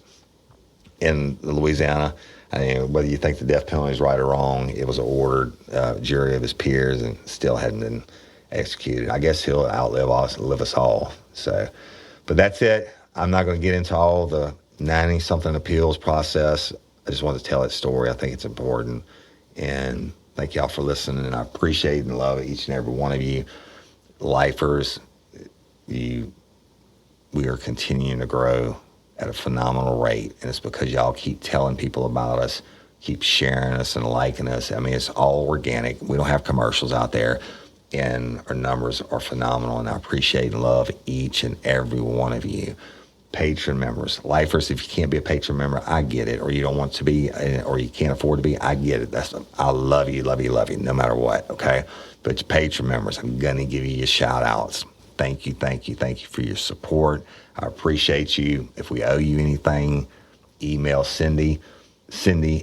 In Louisiana, I mean, whether you think the death penalty is right or wrong, it was an ordered jury of his peers and still hadn't been executed. I guess he'll outlive us all. So, but that's it. I'm not going to get into all the 90-something appeals process. I just wanted to tell that story. I think it's important. And thank y'all for listening. And I appreciate and love each and every one of you. Lifers, we are continuing to grow at a phenomenal rate, and it's because y'all keep telling people about us, keep sharing us and liking us. I mean, it's all organic. We don't have commercials out there, and our numbers are phenomenal, and I appreciate and love each and every one of you. patron members. Lifers, if you can't be a patron member, I get it. Or you don't want to be, or you can't afford to be, I get it. I love you, no matter what, okay? But your patron members, I'm going to give you your shout-outs. Thank you for your support. I appreciate you. If we owe you anything, email Cindy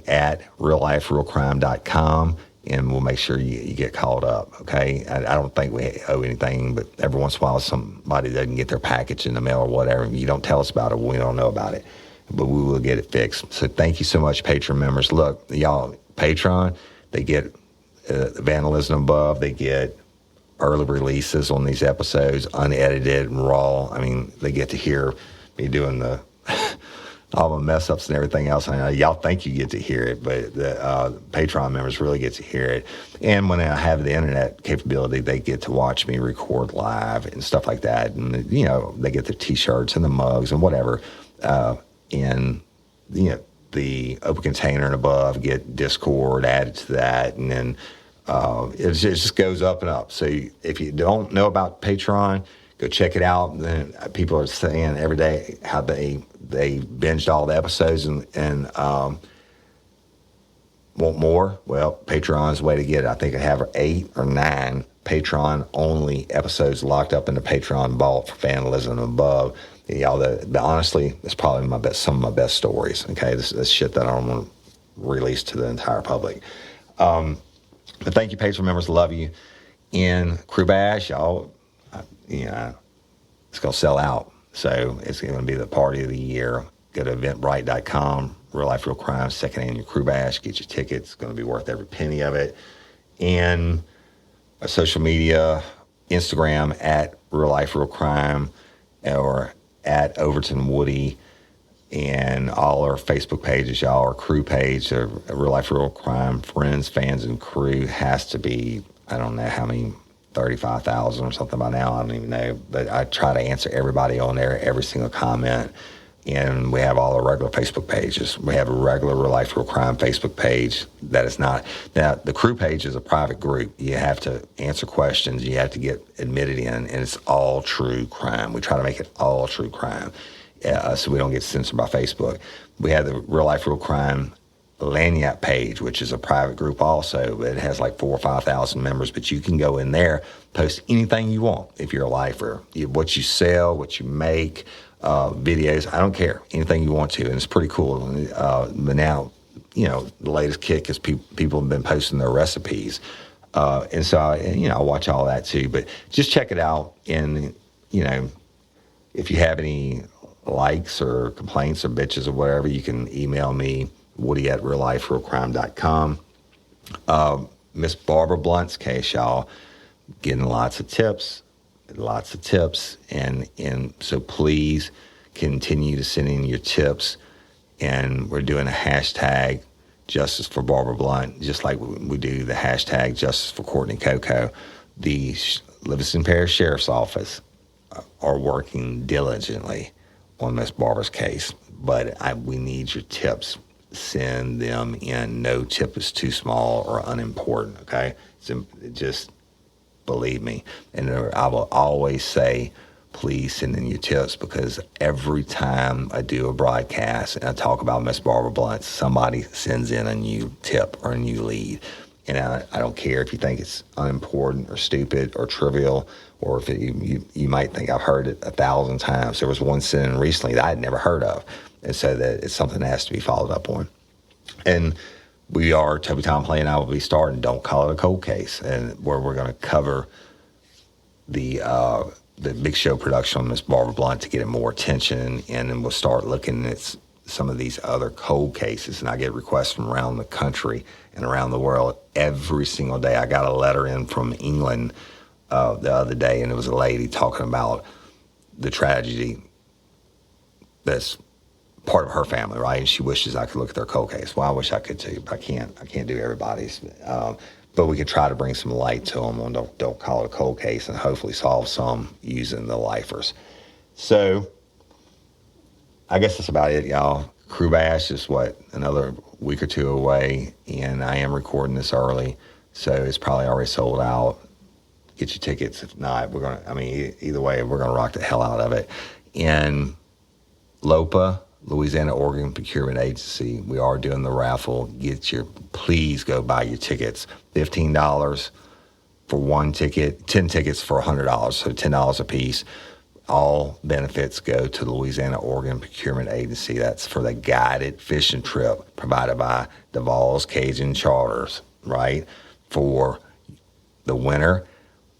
at realliferealcrime.com, and we'll make sure you get called up, okay? I don't think we owe anything, but every once in a while somebody doesn't get their package in the mail or whatever. You don't tell us about it, we don't know about it, but we will get it fixed. So thank you so much, Patreon members. Look, y'all, Patreon, they get Vandalism Above, they get early releases on these episodes, unedited and raw. I mean, they get to hear me doing the all my mess ups and everything else. I know y'all think you get to hear it, but the Patreon members really get to hear it. And when I have the internet capability, they get to watch me record live and stuff like that. And, you know, they get the T-shirts and the mugs and whatever. And, you know, the open container and above, get Discord added to that. And then it just goes up and up. So if you don't know about Patreon, go check it out. And then people are saying every day how they binged all the episodes and want more. Well, Patreon's the way to get it. I think I have 8 or 9 Patreon-only episodes locked up in the Patreon vault for Vandalism Above. And y'all, honestly, it's probably some of my best stories. Okay, this is shit that I don't want to release to the entire public. But thank you, Patreon members. Love you. And Crew Bash, y'all, it's going to sell out. So it's going to be the party of the year. Go to eventbrite.com, Real Life, Real Crime, second annual Crew Bash. Get your tickets. It's going to be worth every penny of it. And our social media, Instagram at Real Life, Real Crime, or at Overton Woody, and all our Facebook pages, y'all, our crew page, Real Life, Real Crime, friends, fans, and crew has to be, I don't know how many, 35,000 or something by now. I don't even know. But I try to answer everybody on there, every single comment. And we have all our regular Facebook pages. We have a regular Real Life, Real Crime Facebook page that is not. Now, the crew page is a private group. You have to answer questions. You have to get admitted in, and it's all true crime. We try to make it all true crime so we don't get censored by Facebook. We have the Real Life, Real Crime Lanyap page, which is a private group also, but it has like 4,000 or 5,000 members. But you can go in there, post anything you want if you're a lifer. What you sell, what you make, videos, I don't care, anything you want to, and it's pretty cool. But now, you know, the latest kick is people have been posting their recipes, and so I watch all that too. But just check it out, and you know, if you have any likes or complaints or bitches or whatever, you can email me, Woody at realliferealcrime.com. Miss Barbara Blunt's case, y'all, getting lots of tips, and so please continue to send in your tips, and we're doing a hashtag Justice for Barbara Blunt, just like we do the hashtag Justice for Courtney Coco. The Livingston Parish Sheriff's Office are working diligently on Miss Barbara's case, but we need your tips. Send them in. No tip is too small or unimportant, okay? So just believe me. And I will always say, please send in your tips, because every time I do a broadcast and I talk about Miss Barbara Blunt, somebody sends in a new tip or a new lead. And I don't care if you think it's unimportant or stupid or trivial, or if you might think I've heard it 1,000 times. There was one sent in recently that I had never heard of. And so that it's something that has to be followed up on. And Toby Tom Play and I will be starting Don't Call It a Cold Case, and where we're going to cover the big show production on Miss Barbara Blunt to get it more attention. And then we'll start looking at some of these other cold cases. And I get requests from around the country and around the world every single day. I got a letter in from England the other day, and it was a lady talking about the tragedy that's part of her family, right? And she wishes I could look at their cold case. Well, I wish I could too, but I can't do everybody's. But we could try to bring some light to them on Don't Call It a Cold Case, and hopefully solve some using the lifers. So I guess that's about it, y'all. Crew Bash is another week or two away, and I am recording this early, so it's probably already sold out. Get your tickets. If not, either way, we're gonna rock the hell out of it. And LOPA, Louisiana Organ Procurement Agency. We are doing the raffle. Please go buy your tickets. $15 for one ticket, 10 tickets for $100, so $10 a piece. All benefits go to the Louisiana Organ Procurement Agency. That's for the guided fishing trip provided by Duvall's Cajun Charters, right? For the winner,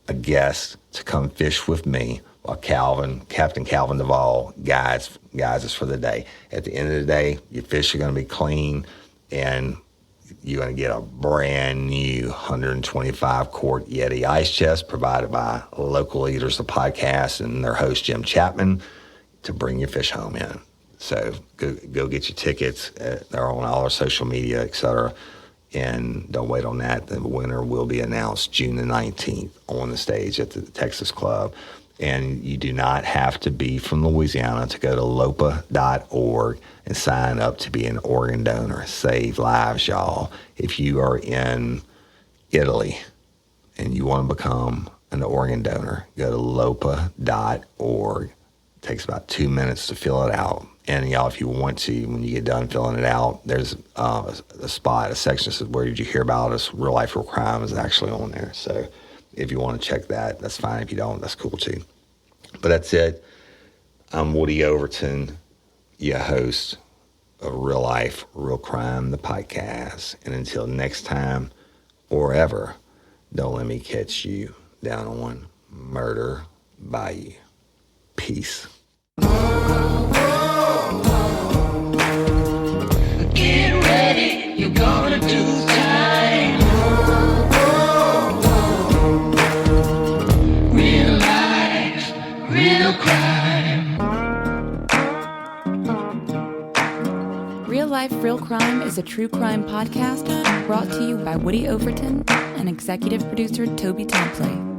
a guest to come fish with me while Captain Calvin Duvall guides us for the day. At the end of the day, your fish are going to be clean, and you're going to get a brand new 125 quart Yeti ice chest provided by local leaders of podcast and their host Jim Chapman to bring your fish home in. So go get your tickets. They're on all our social media, etc. And don't wait on that. The winner will be announced June the 19th on the stage at the Texas Club. And you do not have to be from Louisiana to go to lopa.org and sign up to be an organ donor. Save lives, y'all. If you are in Italy and you want to become an organ donor, go to lopa.org. It takes about 2 minutes to fill it out. And y'all, if you want to, when you get done filling it out, there's a section that says, where did you hear about us? Real Life, Real Crime is actually on there. So if you want to check that, that's fine. If you don't, that's cool too. But that's it. I'm Woody Overton, your host of Real Life, Real Crime, the podcast. And until next time or ever, don't let me catch you down on Murder Bayou. Peace. Get ready, you're gonna do time. Real life, real crime. Real Life, Real Crime is a true crime podcast brought to you by Woody Overton and executive producer Toby Templey.